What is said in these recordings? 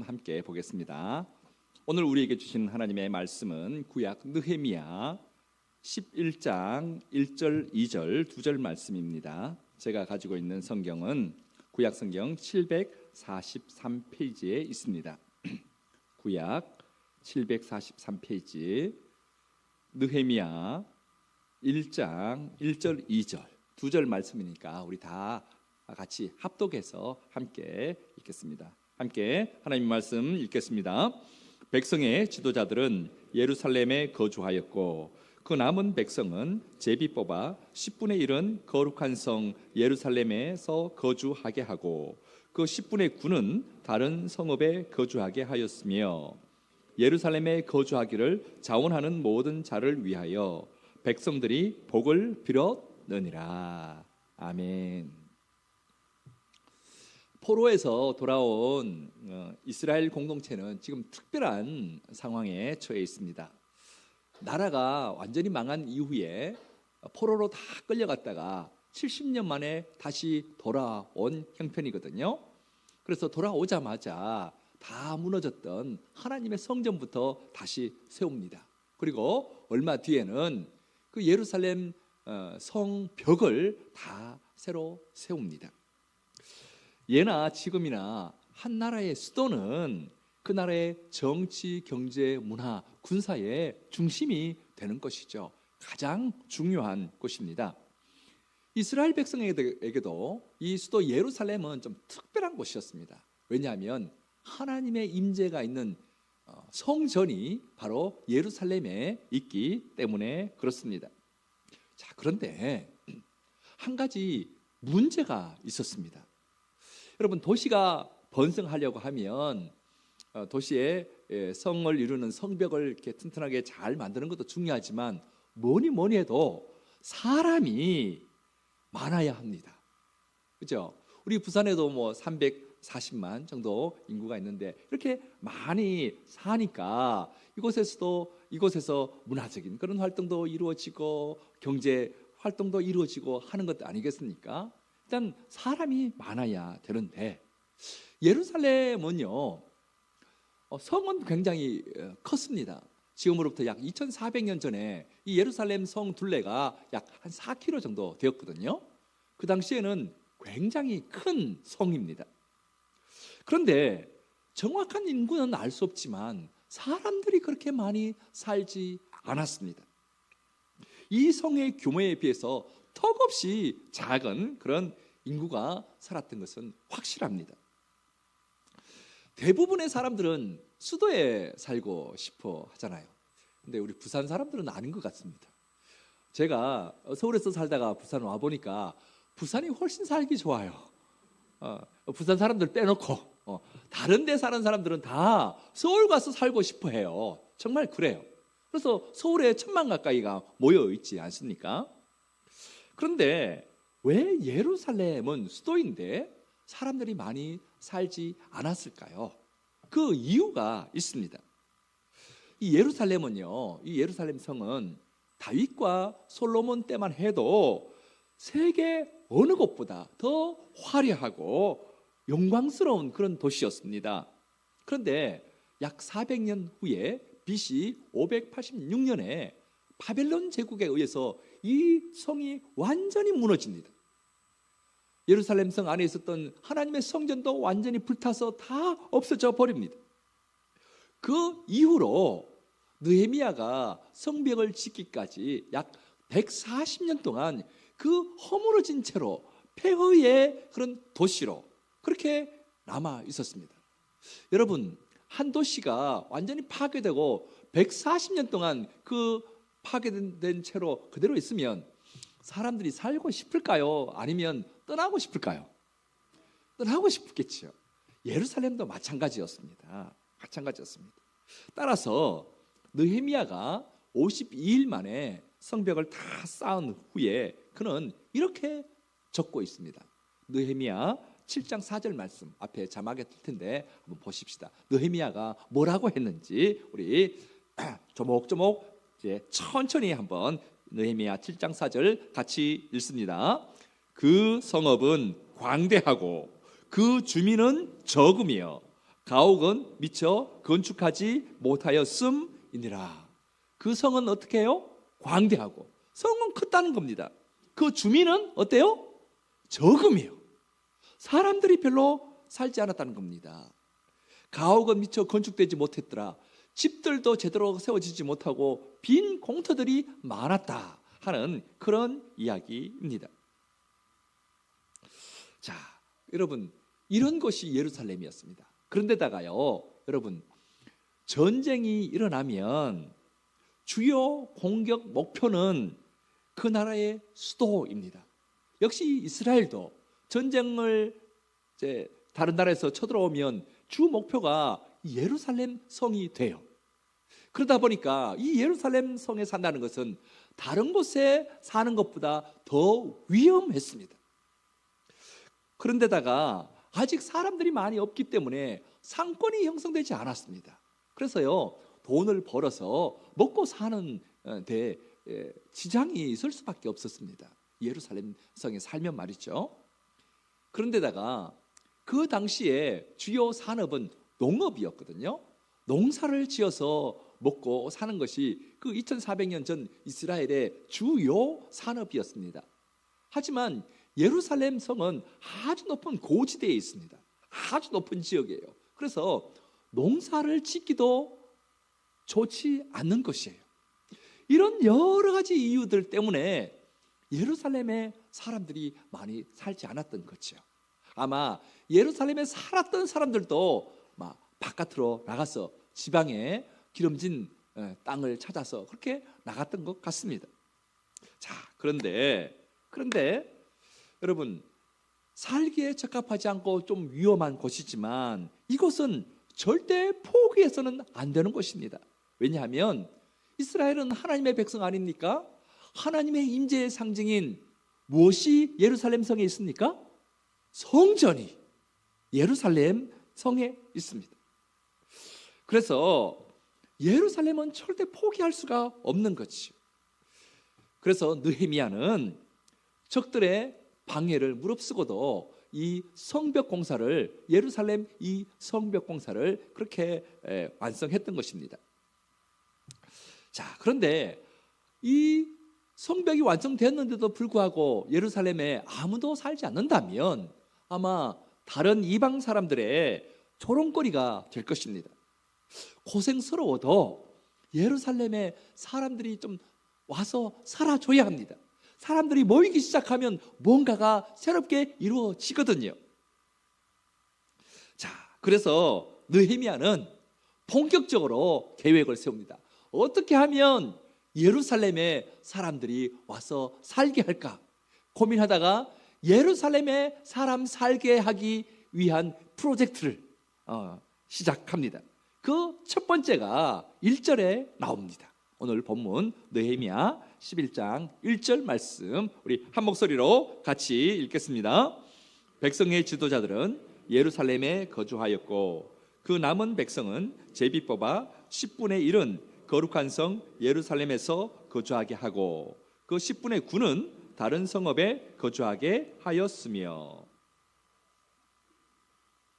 함께 보겠습니다. 오늘 우리에게 주신 하나님의 말씀은 구약 느헤미야 11장 1절 2절 2절 말씀입니다. 제가 가지고 있는 성경은 구약 성경 743페이지에 있습니다. 구약 743페이지 느헤미야 1장 1절 2절 2절 말씀이니까 우리 다 같이 합독해서 함께 읽겠습니다. 함께 하나님 말씀 읽겠습니다. 백성의 지도자들은 예루살렘에 거주하였고 그 남은 백성은 제비 뽑아 10분의 1은 거룩한 성 예루살렘에서 거주하게 하고 그 10분의 9는 다른 성읍에 거주하게 하였으며 예루살렘에 거주하기를 자원하는 모든 자를 위하여 백성들이 복을 빌었느니라. 아멘. 포로에서 돌아온 이스라엘 공동체는 지금 특별한 상황에 처해 있습니다. 나라가 완전히 망한 이후에 포로로 다 끌려갔다가 70년 만에 다시 돌아온 형편이거든요. 그래서 돌아오자마자 다 무너졌던 하나님의 성전부터 다시 세웁니다. 그리고 얼마 뒤에는 그 예루살렘 성벽을 다 새로 세웁니다. 예나 지금이나 한 나라의 수도는 그 나라의 정치, 경제, 문화, 군사의 중심이 되는 것이죠. 가장 중요한 곳입니다. 이스라엘 백성에게도 이 수도 예루살렘은 좀 특별한 곳이었습니다. 왜냐하면 하나님의 임재가 있는 성전이 바로 예루살렘에 있기 때문에 그렇습니다. 자, 그런데 한 가지 문제가 있었습니다. 여러분, 도시가 번성하려고 하면 도시의 성을 이루는 성벽을 이렇게 튼튼하게 잘 만드는 것도 중요하지만 뭐니 해도 사람이 많아야 합니다. 그렇죠? 우리 부산에도 뭐 340만 정도 인구가 있는데 이렇게 많이 사니까 이곳에서 문화적인 그런 활동도 이루어지고 경제 활동도 이루어지고 하는 것 아니겠습니까? 일단 사람이 많아야 되는데 예루살렘은요 성은 굉장히 컸습니다. 지금으로부터 약 2400년 전에 이 예루살렘 성 둘레가 약 한 4km 정도 되었거든요. 그 당시에는 굉장히 큰 성입니다. 그런데 정확한 인구는 알 수 없지만 사람들이 그렇게 많이 살지 않았습니다. 이 성의 규모에 비해서 턱없이 작은 그런 인구가 살았던 것은 확실합니다. 대부분의 사람들은 수도에 살고 싶어 하잖아요. 근데 우리 부산 사람들은 아닌 것 같습니다. 제가 서울에서 살다가 부산 와보니까 부산이 훨씬 살기 좋아요. 부산 사람들 빼놓고 다른 데 사는 사람들은 다 서울 가서 살고 싶어 해요. 정말 그래요. 그래서 서울에 1000만 가까이가 모여 있지 않습니까? 그런데 왜 예루살렘은 수도인데 사람들이 많이 살지 않았을까요? 그 이유가 있습니다. 이 예루살렘은요, 이 예루살렘 성은 다윗과 솔로몬 때만 해도 세계 어느 곳보다 더 화려하고 영광스러운 그런 도시였습니다. 그런데 약 400년 후에 BC 586년에 바벨론 제국에 의해서 이 성이 완전히 무너집니다. 예루살렘 성 안에 있었던 하나님의 성전도 완전히 불타서 다 없어져 버립니다. 그 이후로 느헤미야가 성벽을 짓기까지 약 140년 동안 그 허물어진 채로 폐허의 그런 도시로 그렇게 남아 있었습니다. 여러분, 한 도시가 완전히 파괴되고 140년 동안 그 파괴된 채로 그대로 있으면 사람들이 살고 싶을까요? 아니면 떠나고 싶을까요? 떠나고 싶겠죠. 예루살렘도 마찬가지였습니다. 따라서 느헤미야가 52일 만에 성벽을 다 쌓은 후에 그는 이렇게 적고 있습니다. 느헤미야 7장 4절 말씀 앞에 자막에 뜰 텐데 한번 보십시다. 느헤미야가 뭐라고 했는지 우리 조목조목 이제 천천히 한번 느헤미야 7장 4절 같이 읽습니다. 그 성읍은 광대하고 그 주민은 적으며 가옥은 미처 건축하지 못하였음이니라. 그 성은 어떻게 해요? 광대하고 성은 크다는 겁니다. 그 주민은 어때요? 적음이에요. 사람들이 별로 살지 않았다는 겁니다. 가옥은 미처 건축되지 못했더라. 집들도 제대로 세워지지 못하고 빈 공터들이 많았다 하는 그런 이야기입니다. 자, 여러분, 이런 것이 예루살렘이었습니다. 그런데다가요, 여러분, 전쟁이 일어나면 주요 공격 목표는 그 나라의 수도입니다. 역시 이스라엘도 전쟁을 이제 다른 나라에서 쳐들어오면 주 목표가 예루살렘 성이 돼요. 그러다 보니까 이 예루살렘 성에 산다는 것은 다른 곳에 사는 것보다 더 위험했습니다. 그런데다가 아직 사람들이 많이 없기 때문에 상권이 형성되지 않았습니다. 그래서요, 돈을 벌어서 먹고 사는 데 지장이 있을 수밖에 없었습니다. 예루살렘 성에 살면 말이죠. 그런데다가 그 당시에 주요 산업은 농업이었거든요. 농사를 지어서 먹고 사는 것이 그 2400년 전 이스라엘의 주요 산업이었습니다. 하지만 예루살렘 성은 아주 높은 고지대에 있습니다. 아주 높은 지역이에요. 그래서 농사를 짓기도 좋지 않는 것이에요. 이런 여러 가지 이유들 때문에 예루살렘에 사람들이 많이 살지 않았던 거죠. 아마 예루살렘에 살았던 사람들도 막 바깥으로 나가서 지방에 기름진 땅을 찾아서 그렇게 나갔던 것 같습니다. 자, 그런데 여러분, 살기에 적합하지 않고 좀 위험한 곳이지만 이곳은 절대 포기해서는 안 되는 곳입니다. 왜냐하면 이스라엘은 하나님의 백성 아닙니까? 하나님의 임재의 상징인 무엇이 예루살렘 성에 있습니까? 성전이 예루살렘 성에 있습니다. 그래서 예루살렘은 절대 포기할 수가 없는 거지. 그래서 느헤미야는 적들의 방해를 무릅쓰고도 이 성벽 공사를, 예루살렘 이 성벽 공사를 그렇게 완성했던 것입니다. 자, 그런데 이 성벽이 완성됐는데도 불구하고 예루살렘에 아무도 살지 않는다면 아마 다른 이방 사람들의 조롱거리가 될 것입니다. 고생스러워도 예루살렘에 사람들이 좀 와서 살아줘야 합니다. 사람들이 모이기 시작하면 뭔가가 새롭게 이루어지거든요. 자, 그래서 느헤미야는 본격적으로 계획을 세웁니다. 어떻게 하면 예루살렘에 사람들이 와서 살게 할까 고민하다가 예루살렘에 사람 살게 하기 위한 프로젝트를 시작합니다. 그 첫 번째가 1절에 나옵니다. 오늘 본문 느헤미야 11장 1절 말씀 우리 한 목소리로 같이 읽겠습니다. 백성의 지도자들은 예루살렘에 거주하였고 그 남은 백성은 제비 뽑아 10분의 1은 거룩한 성 예루살렘에서 거주하게 하고 그 10분의 9는 다른 성읍에 거주하게 하였으며.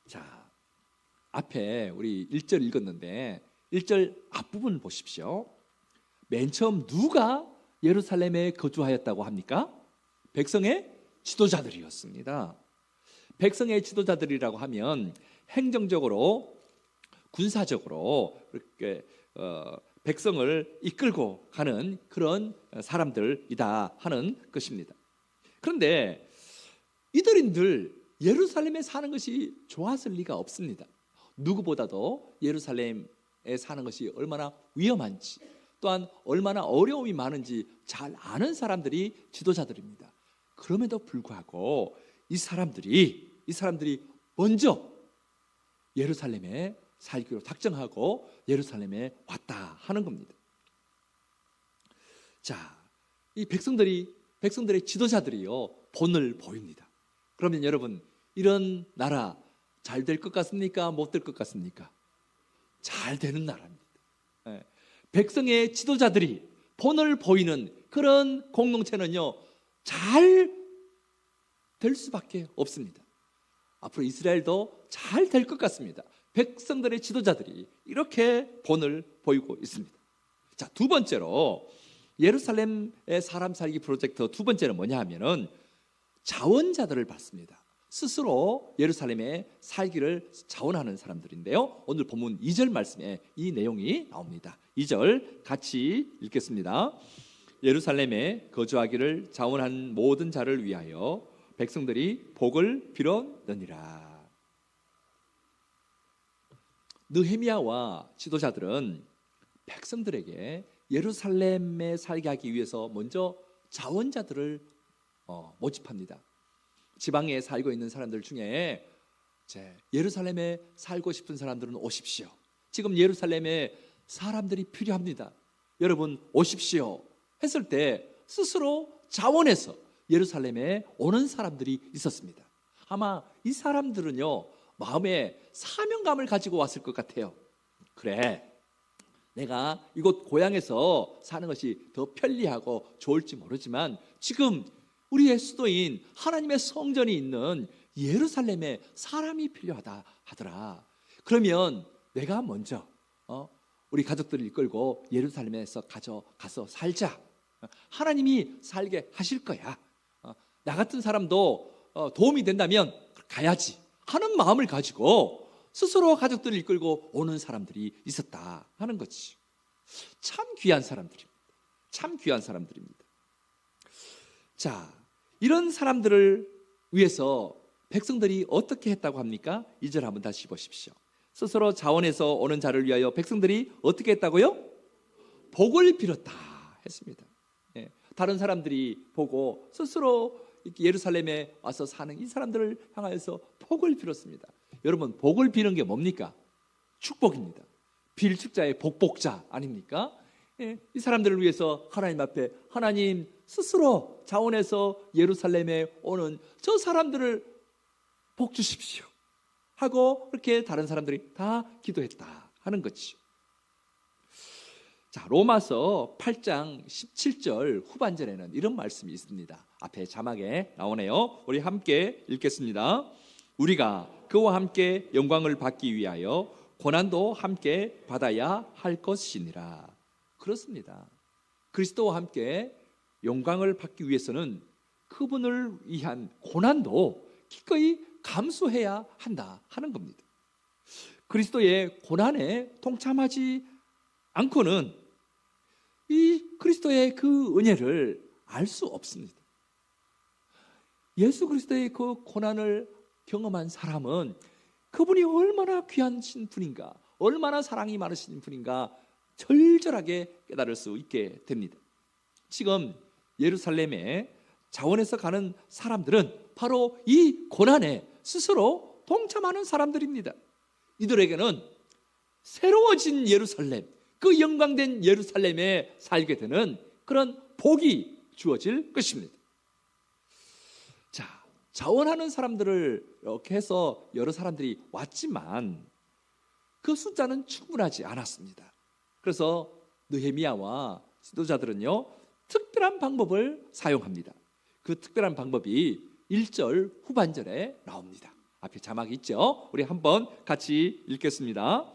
자, 앞에 우리 1절 읽었는데 1절 앞부분 보십시오. 맨 처음 누가 예루살렘에 거주하였다고 합니까? 백성의 지도자들이었습니다. 백성의 지도자들이라고 하면 행정적으로, 군사적으로 이렇게 백성을 이끌고 가는 그런 사람들이다 하는 것입니다. 그런데 이들인들 예루살렘에 사는 것이 좋았을 리가 없습니다. 누구보다도 예루살렘에 사는 것이 얼마나 위험한지, 또한 얼마나 어려움이 많은지 잘 아는 사람들이 지도자들입니다. 그럼에도 불구하고 이 사람들이 먼저 예루살렘에 살기로 작정하고 예루살렘에 왔다 하는 겁니다. 자, 이 백성들의 지도자들이요 본을 보입니다. 그러면 여러분, 이런 나라 잘 될 것 같습니까? 못 될 것 같습니까? 잘 되는 나라입니다. 백성의 지도자들이 본을 보이는 그런 공동체는요 잘 될 수밖에 없습니다. 앞으로 이스라엘도 잘 될 것 같습니다. 백성들의 지도자들이 이렇게 본을 보이고 있습니다. 자, 두 번째로 예루살렘의 사람 살기 프로젝트 두 번째는 뭐냐 하면은 자원자들을 받습니다. 스스로 예루살렘에 살기를 자원하는 사람들인데요, 오늘 본문 2절 말씀에 이 내용이 나옵니다. 2절 같이 읽겠습니다. 예루살렘에 거주하기를 자원한 모든 자를 위하여 백성들이 복을 빌었느니라. 느헤미야와 지도자들은 백성들에게 예루살렘에 살게 하기 위해서 먼저 자원자들을 모집합니다. 지방에 살고 있는 사람들 중에 예루살렘에 살고 싶은 사람들은 오십시오. 지금 예루살렘에 사람들이 필요합니다. 여러분 오십시오 했을 때 스스로 자원해서 예루살렘에 오는 사람들이 있었습니다. 아마 이 사람들은요, 마음에 사명감을 가지고 왔을 것 같아요. 그래, 내가 이곳 고향에서 사는 것이 더 편리하고 좋을지 모르지만 지금 우리의 수도인 하나님의 성전이 있는 예루살렘에 사람이 필요하다 하더라. 그러면 내가 먼저 우리 가족들을 이끌고 예루살렘에서 가서 살자. 하나님이 살게 하실 거야. 나 같은 사람도 도움이 된다면 가야지 하는 마음을 가지고 스스로 가족들을 이끌고 오는 사람들이 있었다 하는 거지. 참 귀한 사람들입니다. 참 귀한 사람들입니다. 자, 이런 사람들을 위해서 백성들이 어떻게 했다고 합니까? 2절 한번 다시 보십시오. 스스로 자원해서 오는 자를 위하여 백성들이 어떻게 했다고요? 복을 빌었다 했습니다. 다른 사람들이 보고 스스로 예루살렘에 와서 사는 이 사람들을 향하여서 복을 빌었습니다. 여러분, 복을 비는 게 뭡니까? 축복입니다. 빌 축자의 복복자 아닙니까? 이 사람들을 위해서 하나님 앞에, 하나님 스스로 자원해서 예루살렘에 오는 저 사람들을 복 주십시오 하고 그렇게 다른 사람들이 다 기도했다 하는 거죠. 자, 로마서 8장 17절 후반절에는 이런 말씀이 있습니다. 앞에 자막에 나오네요. 우리 함께 읽겠습니다. 우리가 그와 함께 영광을 받기 위하여 고난도 함께 받아야 할 것이니라. 그렇습니다. 그리스도와 함께 영광을 받기 위해서는 그분을 위한 고난도 기꺼이 감수해야 한다 하는 겁니다. 그리스도의 고난에 동참하지 않고는 이 그리스도의 그 은혜를 알 수 없습니다. 예수 그리스도의 그 고난을 경험한 사람은 그분이 얼마나 귀하신 분인가, 얼마나 사랑이 많으신 분인가 절절하게 깨달을 수 있게 됩니다. 지금 예루살렘에 자원해서 가는 사람들은 바로 이 고난에 스스로 동참하는 사람들입니다. 이들에게는 새로워진 예루살렘, 그 영광된 예루살렘에 살게 되는 그런 복이 주어질 것입니다. 자, 자원하는 사람들을 이렇게 해서 여러 사람들이 왔지만 그 숫자는 충분하지 않았습니다. 그래서 느헤미야와 지도자들은요, 특별한 방법을 사용합니다. 그 특별한 방법이 1절 후반절에 나옵니다. 앞에 자막이 있죠? 우리 한번 같이 읽겠습니다.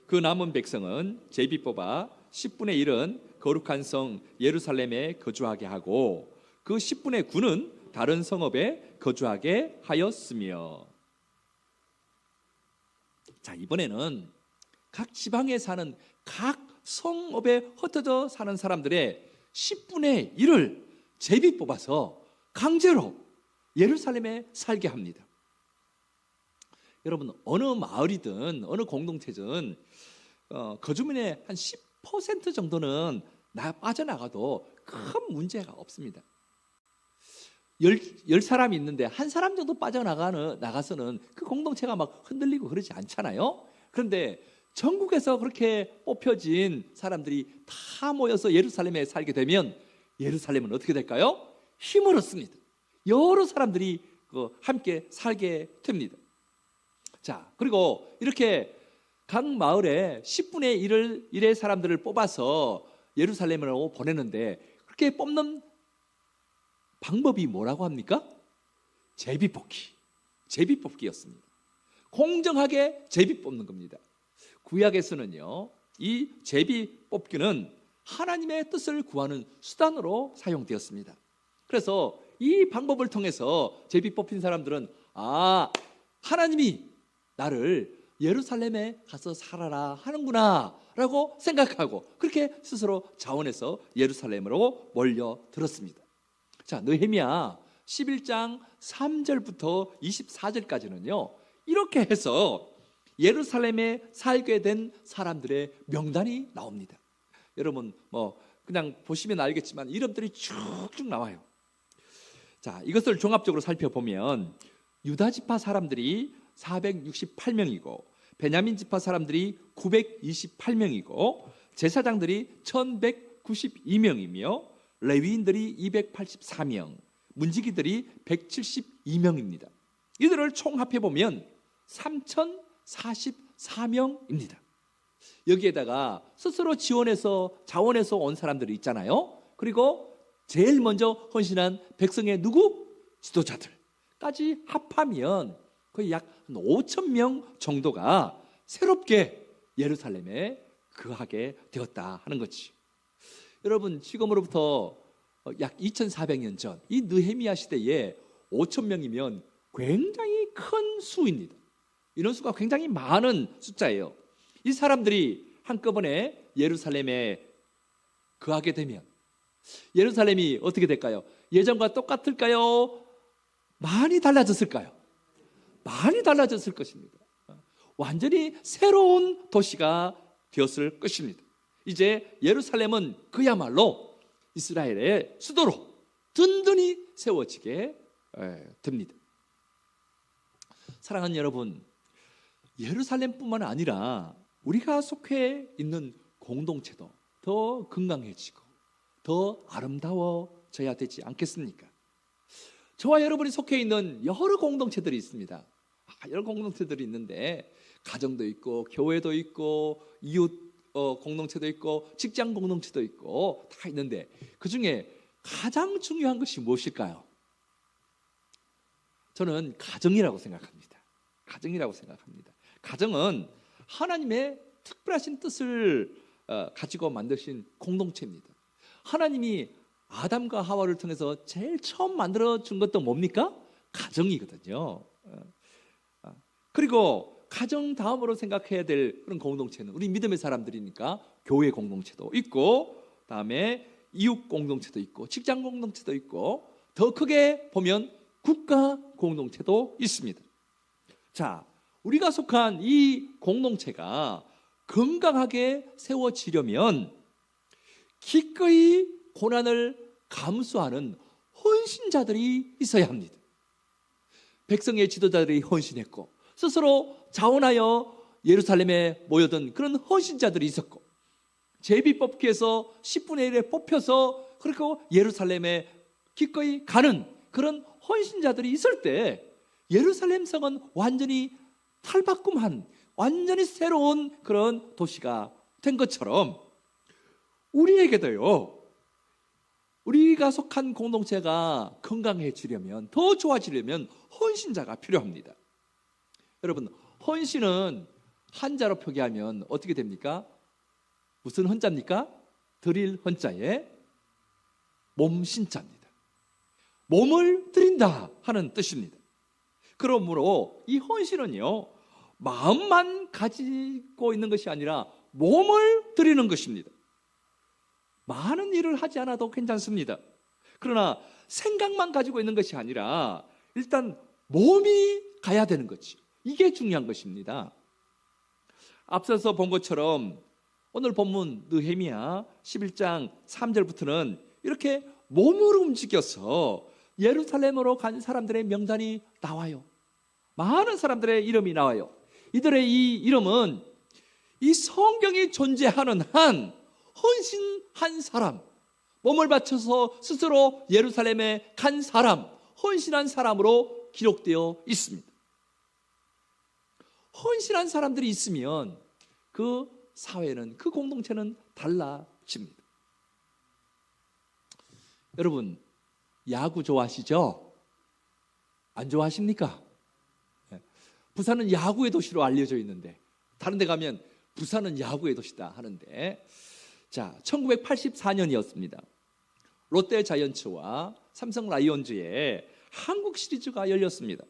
그 남은 백성은 제비 뽑아 10분의 1은 거룩한 성 예루살렘에 거주하게 하고 그 10분의 9는 다른 성읍에 거주하게 하였으며. 자, 이번에는 각 지방에 사는 각 성읍에 흩어져 사는 사람들의 10분의 1을 제비 뽑아서 강제로 예루살렘에 살게 합니다. 여러분, 어느 마을이든 어느 공동체든 거주민의 한 10% 정도는 빠져나가도 큰 문제가 없습니다. 10사람이 있는데 한 사람 정도 나가서는 그 공동체가 막 흔들리고 그러지 않잖아요. 그런데 전국에서 그렇게 뽑혀진 사람들이 다 모여서 예루살렘에 살게 되면 예루살렘은 어떻게 될까요? 힘을 얻습니다. 여러 사람들이 함께 살게 됩니다. 자, 그리고 이렇게 각 마을에 10분의 1의 사람들을 뽑아서 예루살렘으로 보내는데 그렇게 뽑는 방법이 뭐라고 합니까? 제비뽑기였습니다. 공정하게 제비 뽑는 겁니다. 구약에서는요, 이 제비 뽑기는 하나님의 뜻을 구하는 수단으로 사용되었습니다. 그래서 이 방법을 통해서 제비 뽑힌 사람들은 하나님이 나를 예루살렘에 가서 살아라 하는구나 라고 생각하고 그렇게 스스로 자원해서 예루살렘으로 몰려들었습니다. 자, 느헤미야 11장 3절부터 24절까지는요 이렇게 해서 예루살렘에 살게 된 사람들의 명단이 나옵니다. 여러분 그냥 보시면 알겠지만 이름들이 쭉쭉 나와요. 자, 이것을 종합적으로 살펴보면 유다 지파 사람들이 468명이고 베냐민 지파 사람들이 928명이고 제사장들이 1192명이며 레위인들이 284명, 문지기들이 172명입니다. 이들을 총합해 보면 3044명입니다. 여기에다가 스스로 지원해서 자원해서 온 사람들이 있잖아요. 그리고 제일 먼저 헌신한 백성의 지도자들까지 합하면 거의 약 5,000명 정도가 새롭게 예루살렘에 거하게 되었다 하는 거지. 여러분, 지금으로부터 약 2400년 전 이 느헤미야 시대에 5,000명이면 굉장히 큰 수입니다. 인원수가 굉장히 많은 숫자예요. 이 사람들이 한꺼번에 예루살렘에 거하게 되면 예루살렘이 어떻게 될까요? 예전과 똑같을까요? 많이 달라졌을까요? 많이 달라졌을 것입니다. 완전히 새로운 도시가 되었을 것입니다. 이제 예루살렘은 그야말로 이스라엘의 수도로 든든히 세워지게 됩니다. 사랑하는 여러분, 예루살렘뿐만 아니라 우리가 속해 있는 공동체도 더 건강해지고 더 아름다워져야 되지 않겠습니까? 저와 여러분이 속해 있는 여러 공동체들이 있습니다. 여러 공동체들이 있는데 가정도 있고 교회도 있고 이웃 공동체도 있고 직장 공동체도 있고 다 있는데 그중에 가장 중요한 것이 무엇일까요? 저는 가정이라고 생각합니다. 가정이라고 생각합니다. 가정은 하나님의 특별하신 뜻을 가지고 만드신 공동체입니다. 하나님이 아담과 하와를 통해서 제일 처음 만들어준 것도 뭡니까? 가정이거든요. 그리고 가정 다음으로 생각해야 될 그런 공동체는 우리 믿음의 사람들이니까 교회 공동체도 있고 다음에 이웃 공동체도 있고 직장 공동체도 있고 더 크게 보면 국가 공동체도 있습니다. 자, 우리가 속한 이 공동체가 건강하게 세워지려면 기꺼이 고난을 감수하는 헌신자들이 있어야 합니다. 백성의 지도자들이 헌신했고 스스로 자원하여 예루살렘에 모여든 그런 헌신자들이 있었고 제비 뽑기에서 10분의 1에 뽑혀서 그리고 예루살렘에 기꺼이 가는 그런 헌신자들이 있을 때 예루살렘 성은 완전히 탈바꿈한 완전히 새로운 그런 도시가 된 것처럼 우리에게도요, 우리가 속한 공동체가 건강해지려면 더 좋아지려면 헌신자가 필요합니다. 여러분, 헌신은 한자로 표기하면 어떻게 됩니까? 무슨 헌자입니까? 드릴 헌자에 몸신자입니다. 몸을 드린다 하는 뜻입니다. 그러므로 이 헌신은요, 마음만 가지고 있는 것이 아니라 몸을 드리는 것입니다. 많은 일을 하지 않아도 괜찮습니다. 그러나 생각만 가지고 있는 것이 아니라 일단 몸이 가야 되는 거지. 이게 중요한 것입니다. 앞서서 본 것처럼 오늘 본문 느헤미야 11장 3절부터는 이렇게 몸으로 움직여서 예루살렘으로 간 사람들의 명단이 나와요. 많은 사람들의 이름이 나와요. 이들의 이 이름은 이 성경이 존재하는 한 헌신한 사람, 몸을 바쳐서 스스로 예루살렘에 간 사람, 헌신한 사람으로 기록되어 있습니다. 헌신한 사람들이 있으면 그 사회는, 그 공동체는 달라집니다. 여러분, 야구 좋아하시죠? 안 좋아하십니까? 부산은 야구의 도시로 알려져 있는데 다른 데 가면 부산은 야구의 도시다 하는데, 자, 1984년이었습니다. 롯데 자이언츠와 삼성 라이온즈의 한국 시리즈가 열렸습니다.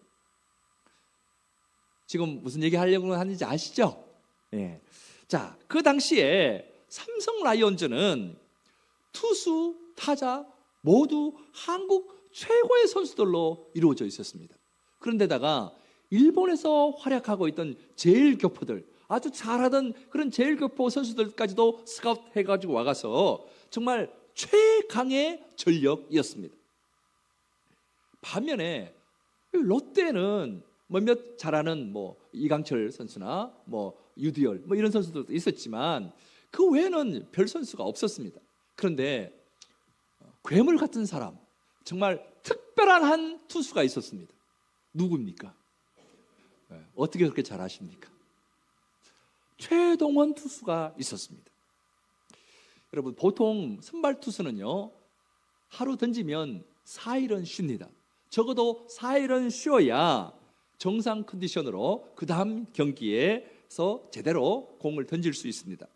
지금 무슨 얘기 하려고 하는지 아시죠? 예. 자, 그 당시에 삼성 라이온즈는 투수, 타자 모두 한국 최고의 선수들로 이루어져 있었습니다. 그런데다가 일본에서 활약하고 있던 제일교포들, 아주 잘하던 그런 제일교포 선수들까지도 스카우트 해가지고 와가서 정말 최강의 전력이었습니다. 반면에 롯데는 몇몇 잘하는 이강철 선수나 유디열 이런 선수들도 있었지만 그 외에는 별 선수가 없었습니다. 그런데 괴물 같은 사람, 정말 특별한 한 투수가 있었습니다. 누구입니까? 어떻게 그렇게 잘 아십니까? 최동원 투수가 있었습니다. 여러분, 보통 선발 투수는요, 하루 던지면 4일은 쉽니다. 적어도 4일은 쉬어야 정상 컨디션으로 그 다음 경기에서 제대로 공을 던질 수 있습니다.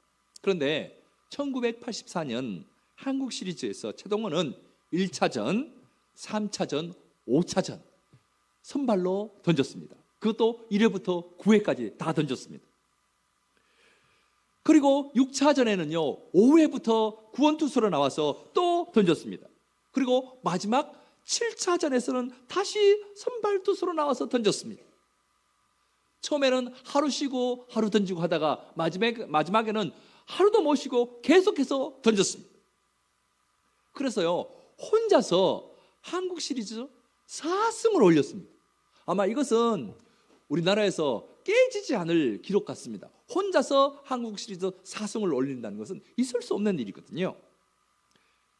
그런데 1984년 한국 시리즈에서 최동원은 1차전, 3차전, 5차전 선발로 던졌습니다. 그것도 1회부터 9회까지 다 던졌습니다. 그리고 6차전에는요 5회부터 구원투수로 나와서 또 던졌습니다. 그리고 마지막 7차전에서는 다시 선발투수로 나와서 던졌습니다. 처음에는 하루 쉬고 하루 던지고 하다가 마지막에는 하루도 못 쉬고 계속해서 던졌습니다. 그래서요 혼자서 한국 시리즈 4승을 올렸습니다. 아마 이것은 우리나라에서 깨지지 않을 기록 같습니다. 혼자서 한국 시리즈 4승을 올린다는 것은 있을 수 없는 일이거든요.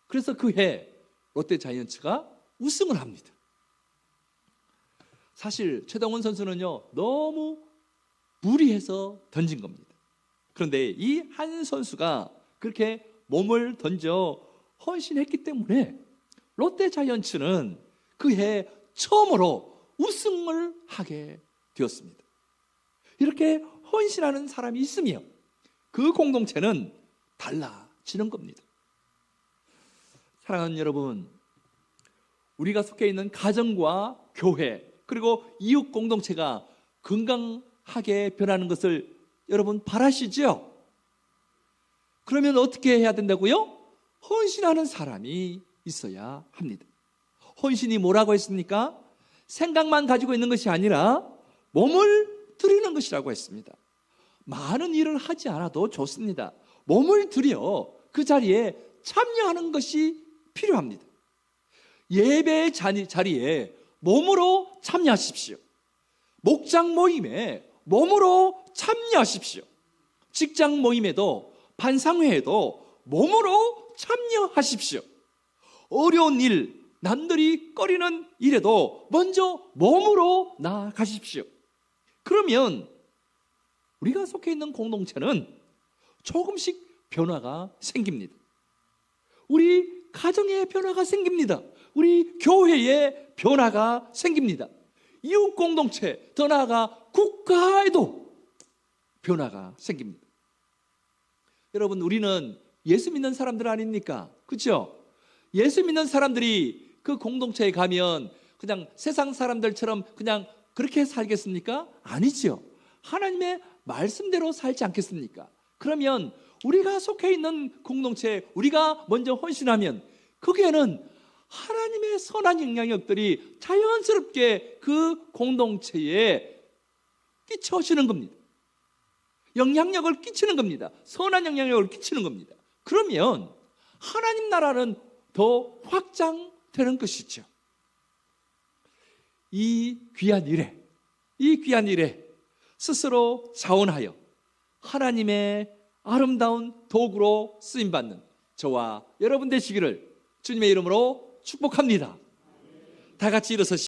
그래서 그 해 롯데 자이언츠가 우승을 합니다. 사실 최동원 선수는요 너무 무리해서 던진 겁니다. 그런데 이 한 선수가 그렇게 몸을 던져 헌신했기 때문에 롯데 자이언츠는 그 해 처음으로 우승을 하게 되었습니다. 이렇게 헌신하는 사람이 있으며 그 공동체는 달라지는 겁니다. 사랑하는 여러분, 우리가 속해 있는 가정과 교회 그리고 이웃 공동체가 건강하게 변하는 것을 여러분 바라시죠? 그러면 어떻게 해야 된다고요? 헌신하는 사람이 있어야 합니다. 헌신이 뭐라고 했습니까? 생각만 가지고 있는 것이 아니라 몸을 드리는 것이라고 했습니다. 많은 일을 하지 않아도 좋습니다. 몸을 들여 그 자리에 참여하는 것이 필요합니다. 예배의 자리에 몸으로 참여하십시오. 목장 모임에 몸으로 참여하십시오. 직장 모임에도 반상회에도 몸으로 참여하십시오. 어려운 일, 남들이 꺼리는 일에도 먼저 몸으로 나아가십시오. 그러면 우리가 속해 있는 공동체는 조금씩 변화가 생깁니다. 우리 가정에 변화가 생깁니다. 우리 교회에 변화가 생깁니다. 이웃 공동체, 더 나아가 국가에도 변화가 생깁니다. 여러분, 우리는 예수 믿는 사람들 아닙니까? 그렇죠? 예수 믿는 사람들이 그 공동체에 가면 그냥 세상 사람들처럼 그냥 그렇게 살겠습니까? 아니죠. 하나님의 말씀대로 살지 않겠습니까? 그러면 우리가 속해 있는 공동체에 우리가 먼저 헌신하면 거기에는 하나님의 선한 영향력들이 자연스럽게 그 공동체에 끼쳐지는 겁니다. 영향력을 끼치는 겁니다. 선한 영향력을 끼치는 겁니다. 그러면 하나님 나라는 더 확장되는 것이죠. 이 귀한 일에 스스로 자원하여 하나님의 아름다운 도구로 쓰임받는 저와 여러분 되시기를 주님의 이름으로 축복합니다. 다 같이 일어서시죠.